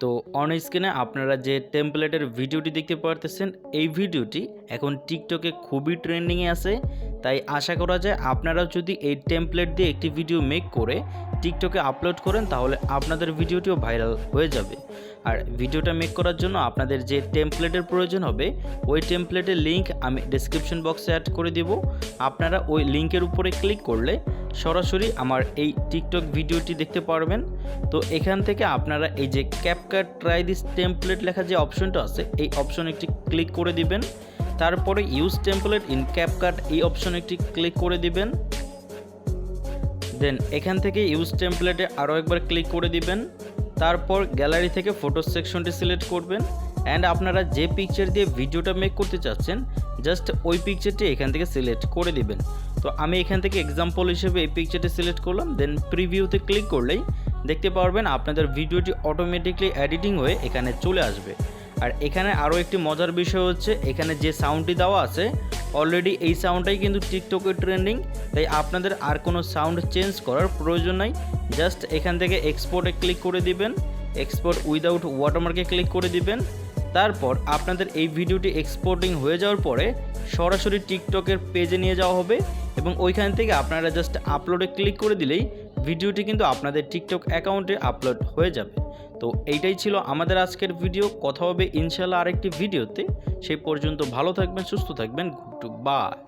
তো অন স্ক্রিনে আপনারা যে টেমপ্লেটের ভিডিওটি দেখতে পারতেছেন, এই ভিডিওটি এখন টিকটকে খুবই ট্রেন্ডিংয়ে আছে। তাই আশা করা যায় আপনারাও যদি এই টেমপ্লেট দিয়ে একটি ভিডিও মেক করে টিকটকে আপলোড করেন তাহলে আপনাদের ভিডিওটিও ভাইরাল হয়ে যাবে। আর ভিডিওটা মেক করার জন্য আপনাদের যে টেমপ্লেটের প্রয়োজন হবে ওই টেমপ্লেটের লিঙ্ক আমি ডেসক্রিপশন বক্সে অ্যাড করে দেব। আপনারা ওই লিঙ্কের উপরে ক্লিক করলে সরাসরি আমার এই টিকটক ভিডিওটি দেখতে পারবেন। তো এখান থেকে আপনারা এই যে ক্যাপকাট ট্রাই দিস টেমপ্লেট লেখা যে অপশনটা আছে এই অপশনে একটি ক্লিক করে দিবেন। তারপরে ইউজ টেমপ্লেট ইন ক্যাপকাট এই অপশনে একটি ক্লিক করে দিবেন। দেন এখান থেকে ইউজ টেমপ্লেটে আরও একবার ক্লিক করে দিবেন। তারপর গ্যালারি থেকে ফটো সেকশনটি সিলেক্ট করবেন অ্যান্ড আপনারা যে পিকচার দিয়ে ভিডিওটা মেক করতে চাচ্ছেন জাস্ট ওই পিকচারটি এখান থেকে সিলেক্ট করে দিবেন। তো আমি এখান থেকে এক্সাম্পল হিসেবে এই পিকচারটি সিলেক্ট করলাম। দেন প্রিভিউতে ক্লিক করলেই দেখতে পারবেন আপনাদের ভিডিওটি অটোমেটিকলি এডিটিং হয়ে এখানে চলে আসবে। আর এখানে আরও একটি মজার বিষয় হচ্ছে, এখানে যে সাউন্ডটি দেওয়া আছে অলরেডি এই সাউন্ডটাই কিন্তু টিকটকে ট্রেন্ডিং, তাই আপনাদের আর কোনো সাউন্ড চেঞ্জ করার প্রয়োজন নাই। জাস্ট এখান থেকে এক্সপোর্টে ক্লিক করে দিবেন, এক্সপোর্ট উইদাউট ওয়াটারমার্কে ক্লিক করে দিবেন। তারপর আপনাদের এই ভিডিওটি এক্সপোর্টিং হয়ে যাওয়ার পরে সরাসরি টিকটকের পেজে নিয়ে যাওয়া হবে এবং ওইখান থেকে আপনারা জাস্ট আপলোডে ক্লিক করে দিলেই ভিডিওটি কিন্তু আপনাদের টিকটক অ্যাকাউন্টে আপলোড হয়ে যাবে। তো এইটাই ছিল আমাদের আজকের ভিডিও। কথা হবে ইনশাল্লাহ আরেকটি ভিডিওতে। সেই পর্যন্ত ভালো থাকবেন, সুস্থ থাকবেন। Good bye.